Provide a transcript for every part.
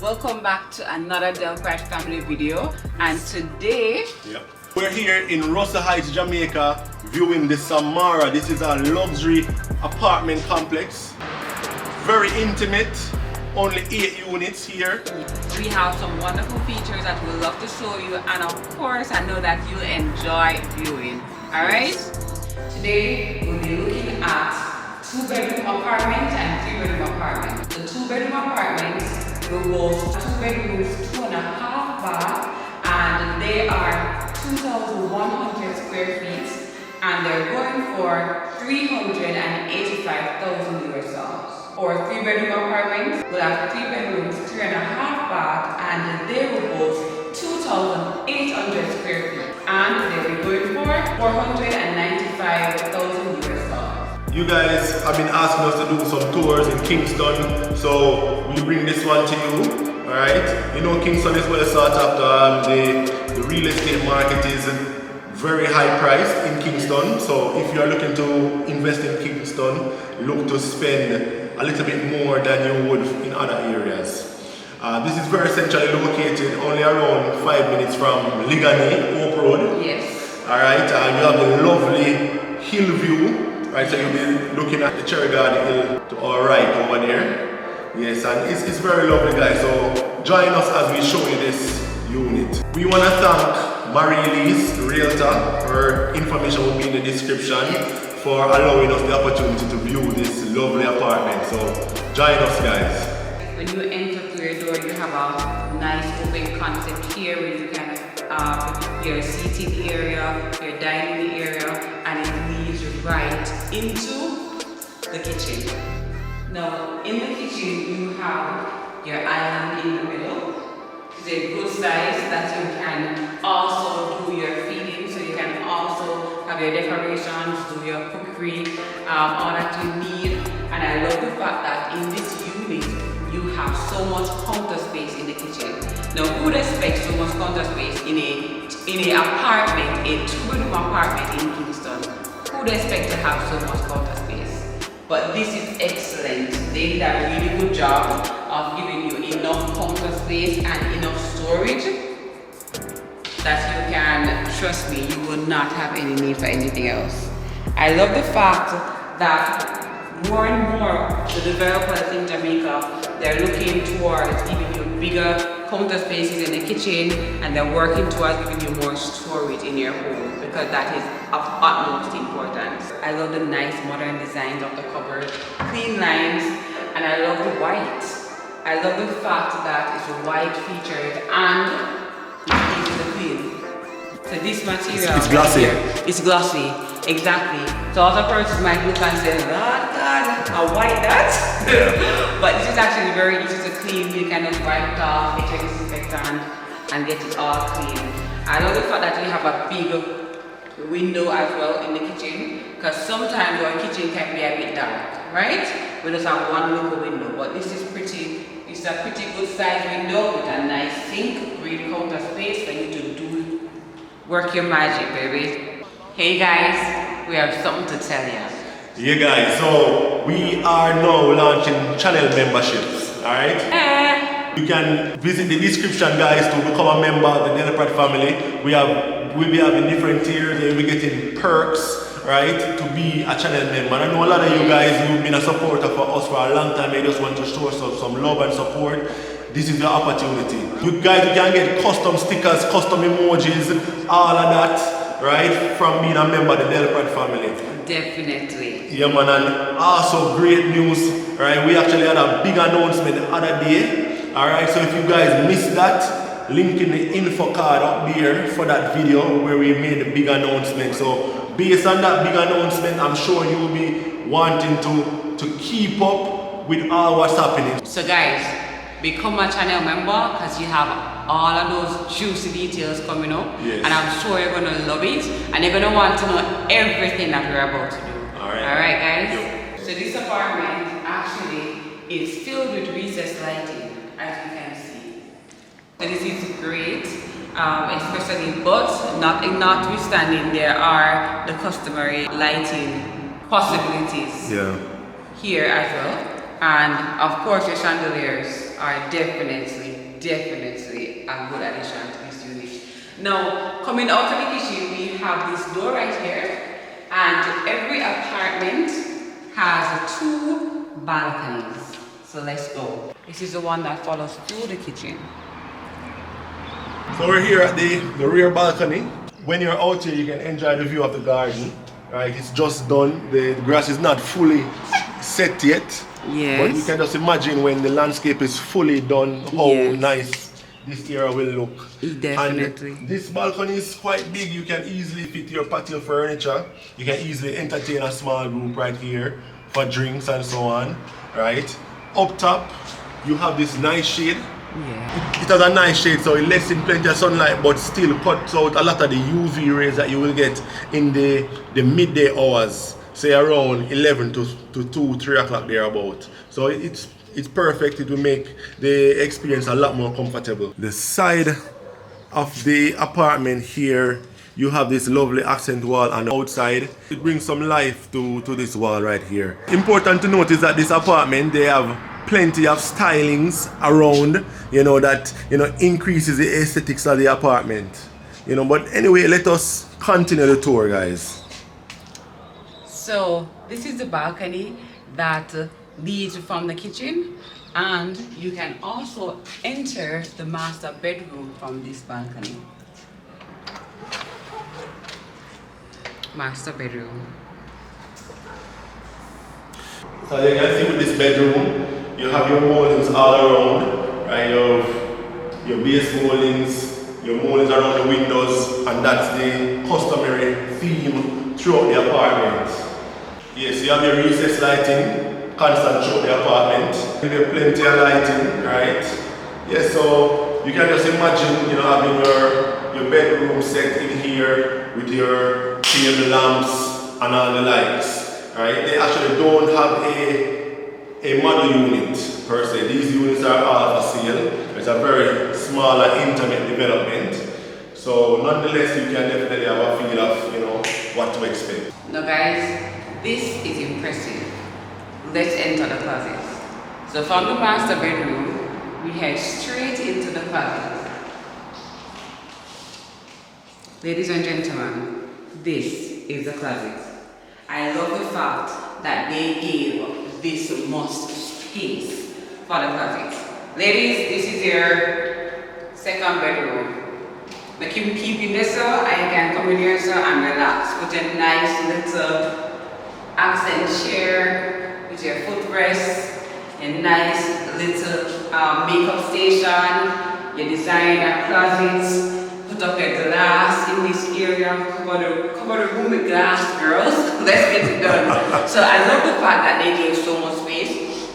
welcome back to another Delphi family video, and today we're here in Russell Heights, Jamaica, viewing the Samara. This is a luxury apartment complex, very intimate, only 8 units here. We have some wonderful features that we'd love to show you, and of course I know that you'll enjoy viewing. Alright? Today we'll be looking at 2-bedroom apartment and 3-bedroom apartment. The 2-bedroom apartment will boast 2 bedrooms, 2.5 baths, and they are 2,100 square feet, and they're going for $385,000 US dollars. Or 3-bedroom apartment will have 3 bedrooms, 3.5 baths, and they will boast 2,800 square feet, and they will be going for $495,000 US dollars. You guys have been asking us to do some tours in Kingston, so we bring this one to you. Alright, you know Kingston is well sought after. The real estate market is very high priced in Kingston, so if you are looking to invest in Kingston, look to spend a little bit more than you would in other areas. This is very centrally located, only around 5 minutes from Ligani, Hope Road. Yes. Alright, you have the lovely hill view. Right, so you'll be looking at the Cherry Garden Hill to our right over there. Yes, and it's very lovely, guys. So join us as we show you this unit. We want to thank Marie-Liese, Realtor. Her information will be in the description for allowing us the opportunity to view this lovely apartment. So join us, guys. When you enter through your door, you have a nice open concept here where you can have your seating area, your dining area, and it leads right into the kitchen. Now, in the kitchen, you have your island in the middle. It's a good size that you can also do your feeding, so you can also have your decorations, do your cookery, all that you need. And I love the fact that in this unit, you have so much counter space in the kitchen. Now, who would expect so much counter space in a apartment, a 2-bedroom apartment in Kingston? Who would expect to have so much counter space? But this is excellent. They did a really good job of giving you enough counter space and enough storage that you can, trust me, you will not have any need for anything else. I love the fact that more and more the developers in Jamaica, they're looking towards giving you bigger counter spaces in the kitchen, and they're working towards giving you more storage in your home, because that is of utmost importance. I love the nice modern designs of the cupboard, clean lines, and I love the white. I love the fact that it's white featured and it's easy to clean. So this material, it's glossy. Right here, it's glossy, exactly. So other persons might look and say, oh God, a white that? But this is actually very easy to clean. You can just wipe it off, get your disinfectant, and get it all clean. I love the fact that you have a big window as well in the kitchen, because sometimes your kitchen can be a bit dark, right? We just have one little window, but this is it's a pretty good size window with a nice sink, great counter space for you to work your magic, baby. Hey guys, we have something to tell you. Yeah, guys, so we are now launching channel memberships, alright? You can visit the description, guys, to become a member of the Delphi family. We'll be having different tiers, and you'll be getting perks, right, to be a channel member. I know a lot of you guys, you've been a supporter for us for a long time. You just want to show us some love and support. This is your opportunity. You guys, you can get custom stickers, custom emojis, all of that, right, from being a member of the Delphi family. Definitely. Yeah, man, and also great news, right? We actually had a big announcement the other day. Alright, so if you guys missed that, link in the info card up there for that video where we made the big announcement. So based on that big announcement, I'm sure you will be wanting to keep up with all what's happening. So guys, become a channel member, because you have all of those juicy details coming up. Yes. And I'm sure you're going to love it, and you're going to want to know everything that we're about to do. Alright guys? Yep. So this apartment actually is filled with recessed lighting, as you can see. So this is great, especially, but notwithstanding, there are the customary lighting possibilities here as well. And of course, your chandeliers are definitely definitely a good addition to this unit. Now, coming out of the kitchen, we have this door right here, and every apartment has 2 balconies. So let's go. This is the one that follows through the kitchen. So we're here at the rear balcony. When you're out here, you can enjoy the view of the garden. Right, it's just done. The grass is not fully set yet. Yes. But you can just imagine when the landscape is fully done, how nice this area will look. Definitely. And this balcony is quite big. You can easily fit your patio furniture. You can easily entertain a small group right here for drinks and so on. Right. Up top, you have this nice shade. Yeah. It has a nice shade, so it lets in plenty of sunlight, but still cuts out a lot of the UV rays that you will get in the midday hours, say around 11 to 2, 3 o'clock thereabout. So it's perfect. It will make the experience a lot more comfortable. The side of the apartment here, you have this lovely accent wall, and outside it brings some life to this wall right here. Important to notice that this apartment, they have plenty of stylings around, that increases the aesthetics of the apartment. But anyway, let us continue the tour, guys. So this is the balcony that leads from the kitchen, and you can also enter the master bedroom from this balcony. Master bedroom. So you can see with this bedroom, you have your moldings all around, right? You have your base moldings, your moldings around the windows, and that's the customary theme throughout the apartment. Yes, you have your recessed lighting, constant throughout the apartment. You have plenty of lighting, right? Yes, so you can just imagine, having your bedroom set in here with your table lamps and all the lights, right? They actually don't have a model unit per se. These units are all for sale. It's a very small and intimate development. So nonetheless, you can definitely have a feel of, what to expect. Now guys, this is impressive. Let's enter the closet. So from the master bedroom, we head straight into the closet. Ladies and gentlemen, this is the closet. I love the fact that they gave this much space for the closet. Ladies, this is your second bedroom. Like you keep in there, sir, and you can come in here, sir, and relax with a nice little accent chair with your footrest, a nice little makeup station, your designer closets. Put up your glass in this area, cover the room with glass, girls. Let's get it done. So I love the fact that they gave so much space,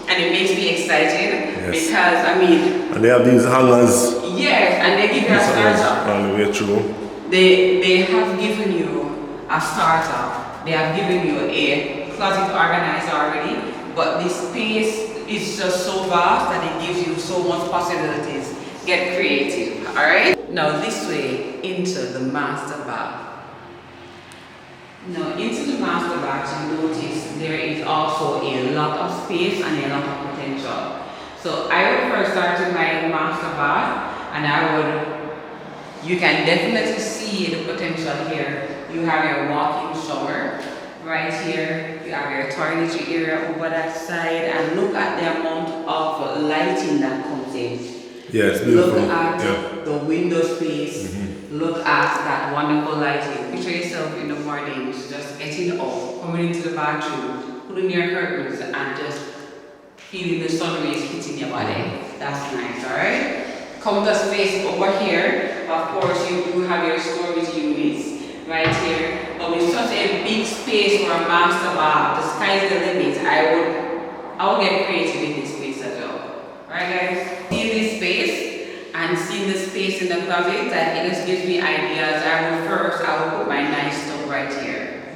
and it makes me excited because and they have these hangers. Yes, and they give you a startup. All the way through. They have given you a startup. They have given you a closet organizer already, but this space is just so vast that it gives you so much possibilities. Get creative, alright? Now this way into the master bath. Now into the master bath, you notice there is also a lot of space and a lot of potential. So I would first start with my master bath, and you can definitely see the potential here. You have your walk-in shower right here. You have your toiletry area over that side, and look at the amount of lighting that comes in. Yeah, it's beautiful. Look at the window space. Look at that wonderful lighting. Picture yourself in the mornings, just getting up, coming into the bathroom, putting your curtains, and just feeling the sun rays hitting your body. That's nice, alright? Counter space over here. Of course, you have your storage units right here. But with such a big space for a master bath, the sky's the limit. I would get creative in this space as well. Alright, guys? Seeing this space and seeing the space in the closet, it just gives me ideas. I will put my nice stove right here.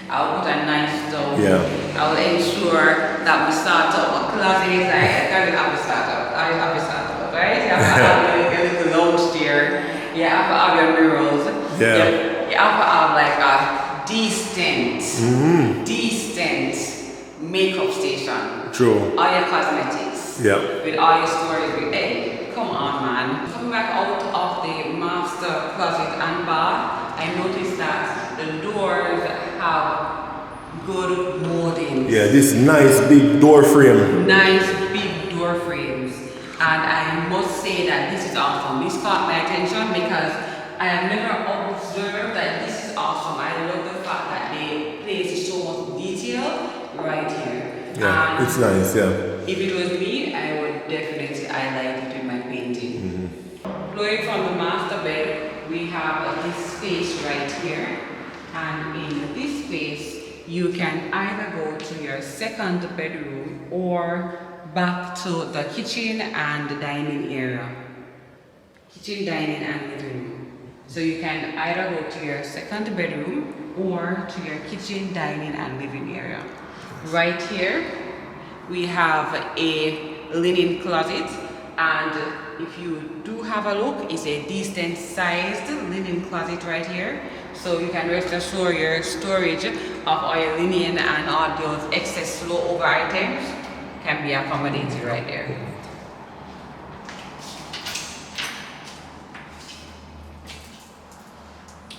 I'll put a nice stove. I will ensure that we start up a closet. I have a startup, right? You have to have a little lounge chair. You have to have your mirrors. You have to have like a decent makeup station. True. All your cosmetics. With all your storage. Hey, come on man. Coming back out of the master closet and bath, I noticed that the doors have good moldings. Yeah, this nice big door frame. Nice big door frames. And I must say that this is awesome. This caught my attention because I have never observed that this is awesome. I love the fact that they place so much detail right here. Yeah, it's nice, yeah. If it was me, I would definitely highlight it with my painting. Flowing from the master bed, we have this space right here. And in this space, you can either go to your second bedroom or back to the kitchen and the dining area. Kitchen, dining, and living room. So you can either go to your second bedroom or to your kitchen, dining, and living area. Right here, we have a linen closet, and if you do have a look, it's a decent sized linen closet right here. So you can rest assured your storage of all your linen and all those excess flow over items can be accommodated right there.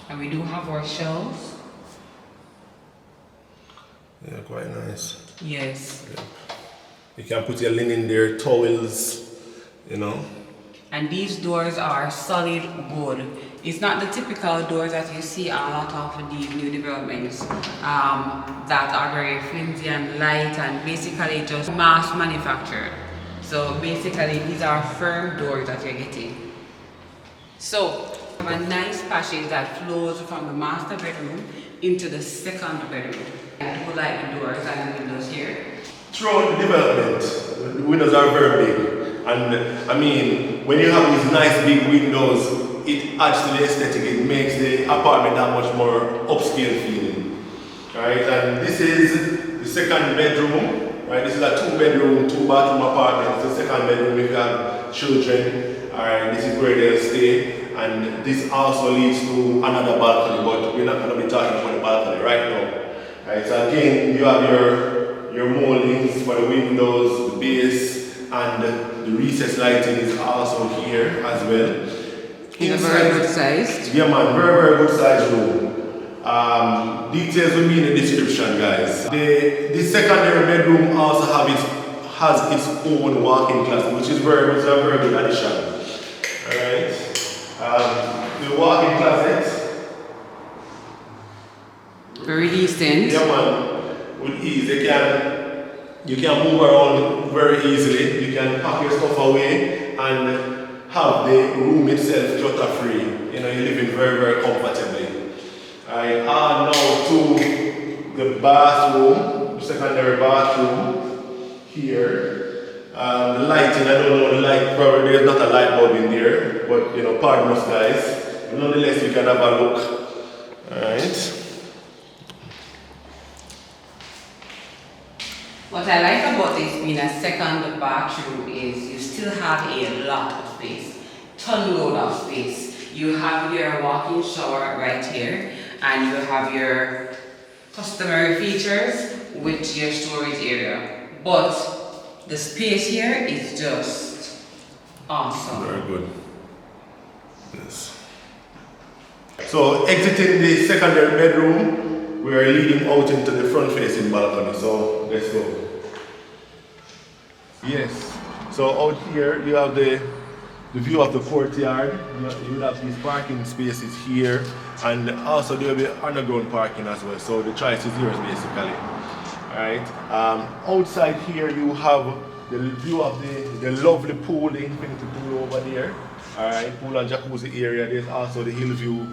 And we do have our shelves. Yeah, quite nice. Yes. Yeah. You can put your linen there, towels, you know. And these doors are solid wood. It's not the typical doors that you see on a lot of these new developments that are very flimsy and light and basically just mass manufactured. So basically these are firm doors that you're getting. So we have a nice passage that flows from the master bedroom into the second bedroom. I do like the doors and the windows here. Throughout the development, the windows are very big. And I mean, when you have these nice big windows, it adds to the aesthetic. It makes the apartment that much more upscale feeling. Right? And this is the second bedroom. Right? This is a 2-bedroom, 2-bathroom apartment. It's the second bedroom if you have children. Alright, this is where they'll stay. And this also leads to another balcony, but we're not going to be talking about the balcony right now. Right? So again, you have your moldings for the windows, the base, and the recessed lighting is also here as well. It's a very good size. Yeah man, very good size room. Details will be in the description, guys. The secondary bedroom also has its own walk-in closet, which is a very good addition. Alright. The walk-in closet. Very decent. Yeah man, with ease. You can move around very easily. You can pack your stuff away and have the room itself clutter free. You know, you're living very comfortably. Alright, now to the bathroom, the secondary bathroom here. The lighting, I don't know the light, probably there's not a light bulb in there, but you know, pardon us guys. But nonetheless, you can have a look. Alright. What I like about this being a second bathroom is you still have a lot of space, ton load of space. You have your walk-in shower right here, and you have your customary features with your storage area. But the space here is just awesome. Very good. Yes. So exiting the secondary bedroom, we are leading out into the front-facing balcony. So let's go. Yes. So out here you have the view of the courtyard. You have these parking spaces here, and also there will be underground parking as well. So the choice is yours basically. Alright. Outside here you have the view of the lovely pool, the infinity pool over there. Alright, pool and jacuzzi area. There's also the hill view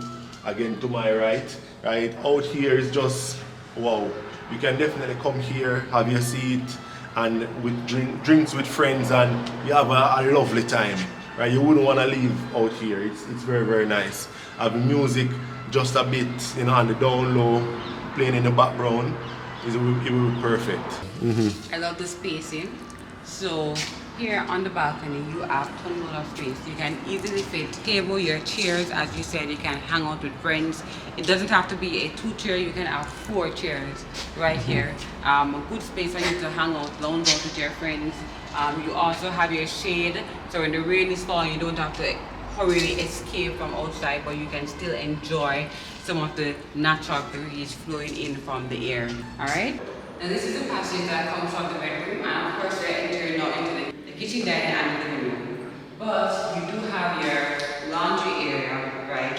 again to my right. Right, out here is just wow. You can definitely come here, have your seat, and with drinks with friends, and you have a lovely time. Right, you wouldn't want to leave out here. It's very nice. Have music just a bit, you know, on the down low, playing in the background. It will be perfect. I love the spacing. So Here on the balcony, you have tons of space. You can easily fit table, your chairs, as you said, you can hang out with friends. It doesn't have to be a 2-chair, you can have 4 chairs right here. A good space for you to hang out, lounge out with your friends. You also have your shade, so when the rain is falling, you don't have to hurriedly escape from outside, but you can still enjoy some of the natural breeze flowing in from the air. All right? Now this is the passage that comes from the bedroom, and of course we're entering now into the kitchen, dining, and the living room. But you do have your laundry area right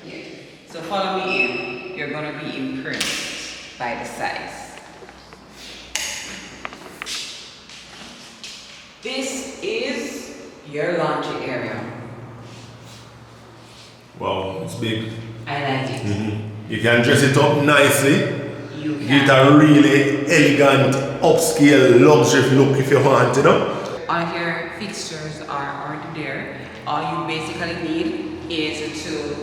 here. So follow me in. You're going to be impressed by the size. This is your laundry area. Wow, it's big. I like it. You can dress it up nicely. You can. Get a really elegant, upscale, luxury look if you want, you know? All your fixtures are already there. All you basically need is to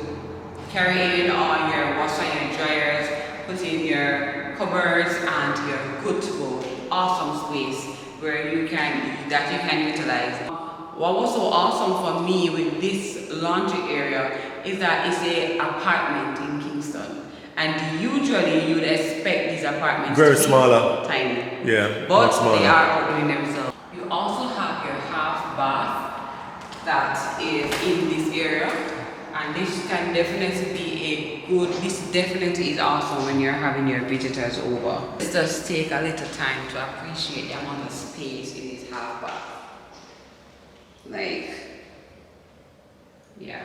carry in all your washer and dryers, put in your cupboards, and you're good to go. Awesome space where you can utilize. What was so awesome for me with this laundry area is that it's an apartment in Kingston. And usually you'd expect these apartments very to be smaller, tiny. Yeah, but smaller. They are outdoing themselves. You also have your half bath that is in this area, and this can definitely be this definitely is awesome when you're having your visitors over. Let's just take a little time to appreciate the amount of space in this half bath. Like, yeah.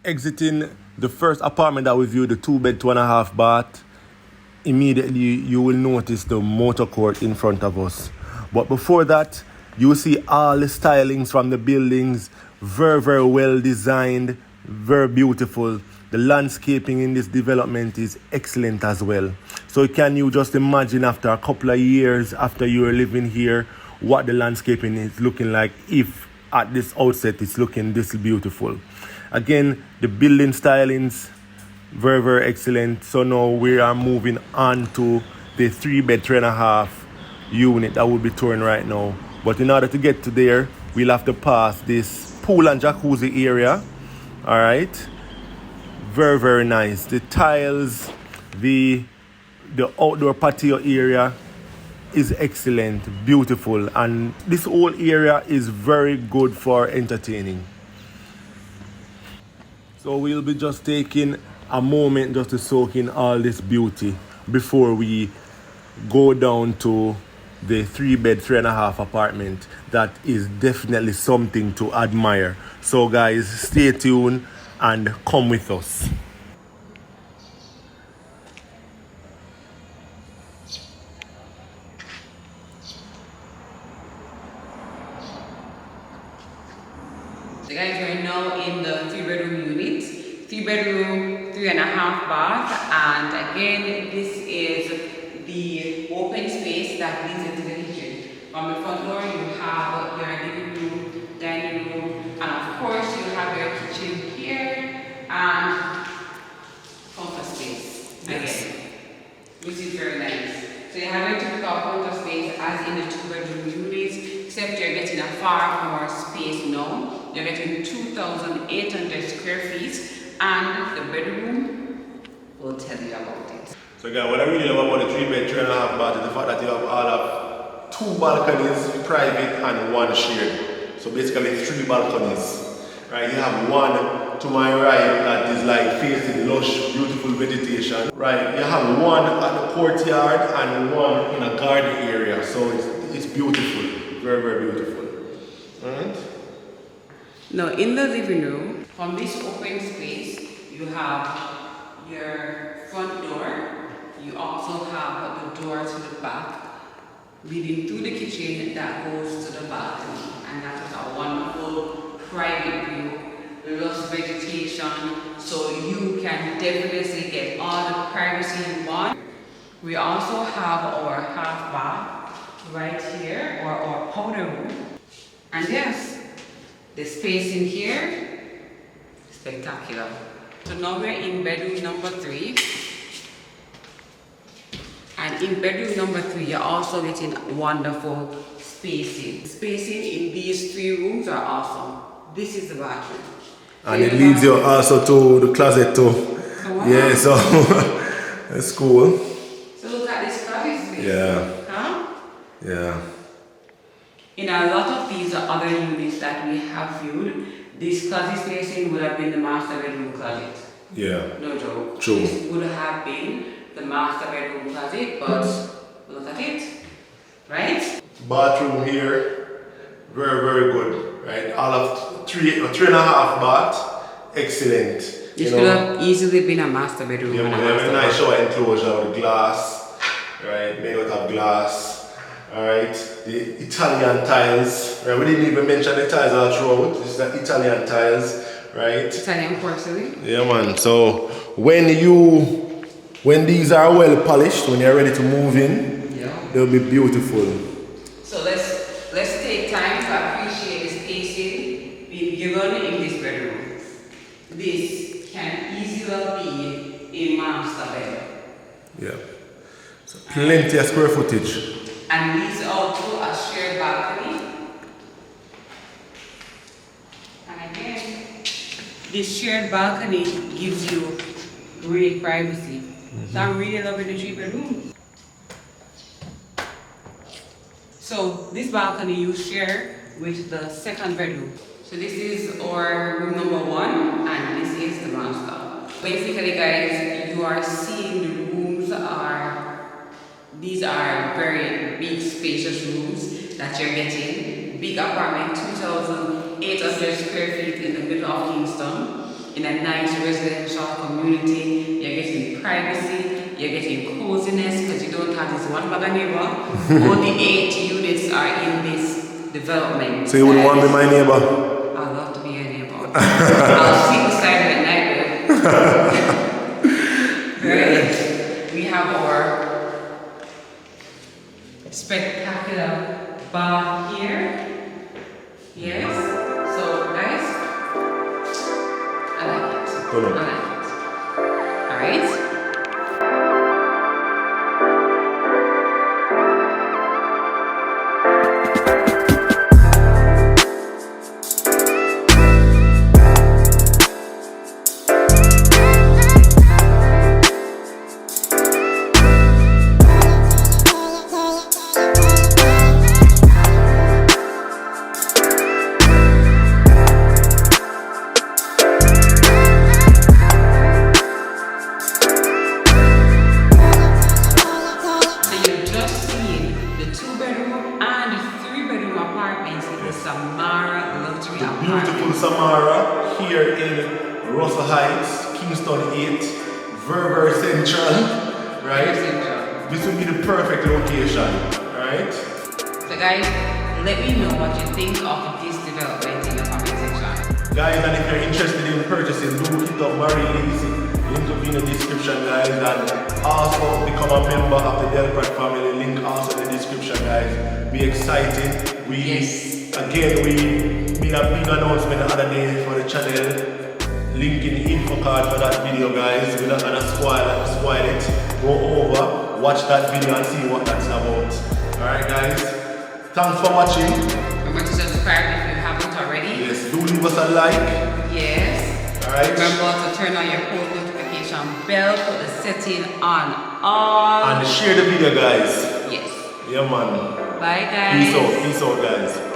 Exiting the first apartment that we viewed, the 2-bed, 2.5 bath, immediately you will notice the motor court in front of us. But before that, you will see all the stylings from the buildings, very, very well designed, very beautiful. The landscaping in this development is excellent as well. So can you just imagine after a couple of years after you are living here, what the landscaping is looking like if at this outset it's looking this beautiful. Again, the building stylings, very, very excellent. So now we are moving on to the 3-bed, 3.5 unit that we'll be touring right now. But in order to get to there, we'll have to pass this pool and jacuzzi area. All right. Very, very nice. The tiles, the outdoor patio area is excellent, beautiful. And this whole area is very good for entertaining. So we'll be just taking a moment just to soak in all this beauty before we go down to the 3-bed, 3.5 apartment. That is definitely something to admire. So guys, stay tuned and come with us. So guys, we're now in the 3-bedroom unit. 3-bedroom, 3.5 bath, and again, this is the open space that leads into the kitchen. From the front door, you have your living room, dining room, and of course, you have your kitchen here and counter space again, which is very nice. So you have your typical counter space as in the 2-bedroom units, except you're getting a far more space now. You're getting 2,800 square feet, and the bedroom will tell you about it. So guys, what I really love about the 3-bed, 3.5 bath is the fact that you have all of 2 balconies, private and 1 shared. So basically 3 balconies. Right, you have one to my right that is like facing lush, beautiful vegetation. Right, you have one at the courtyard and one in a garden area. So it's beautiful, very, very beautiful. Alright. Now in the living room, from this open space, you have your front door. You also have the door to the back, leading through the kitchen that goes to the balcony. And that is a wonderful private view, lush vegetation, so you can definitely get all the privacy you want. We also have our half bath right here, or our powder room. And yes, the space in here, spectacular. So now we're in bedroom number 3. And in bedroom number 3, you're also getting wonderful spacing. Spacing in these 3 rooms are awesome. This is the bathroom. And it leads you also to the closet too. Wow. Yeah, so that's cool. So look at this closet space. Yeah. Huh? Yeah. In a lot of these other units that we have viewed, this closet spacing would have been the master bedroom closet. Yeah. No joke. True. This would have been the master bedroom closet, but look at it. Right? Bathroom here, very, very good. Right? All of 3.5 bath, excellent. This could have easily been a master bedroom. Yeah, and a we have master a nice bathroom. shower enclosure with glass, right? Made out of glass. Alright, the Italian tiles, right? We didn't even mention the tiles all throughout. This is the Italian tiles, right? Italian porcelain. Yeah, man. So when these are well polished, when you're ready to move in, they'll be beautiful. So let's take time to appreciate the spacing being given in this bedroom. This can easily be a master bedroom. Yeah. So plenty of square footage. And leads out to a shared balcony. And again, this shared balcony gives you great privacy. So I'm really loving the 3 bedrooms. So this balcony you share with the 2nd bedroom. So this is our room number 1 and this is the master. Basically guys, you are seeing the rooms these are very big spacious rooms that you're getting. Big apartment, 2,800 square feet in the middle of Kingston. In a nice residential community. You're getting privacy, you're getting coziness because you don't have this one bag neighbor. Only 8 units are in this development. So you wouldn't want to be my neighbor? I'd love to be your neighbor. I'll sleep beside you at night. Right? We have our spectacular bar here. Yes. So guys, I like it. Hold on. I like it. Alright. Beautiful Samara here in Russell Heights, Kingston 8, very, very central, right? This would be the perfect location, right? So guys, let me know what you think of this development in the comment section. Guys, and if you're interested in purchasing, do hit up Marie-Liese. Link will be in the description, guys, and also become a member of the Delprat family. Link also in the description, guys. Be excited. Again, we made a big announcement the other day for the channel. Link in the info card for that video, guys. We're not gonna spoil it. Go over, watch that video and see what that's about. Alright, guys. Thanks for watching. Remember to subscribe if you haven't already. Yes, do leave us a like. Yes. Alright. Remember to turn on your post notification bell, put the setting on all. And share the video, guys. Yes. Yeah, man. Bye, guys. Peace out, guys.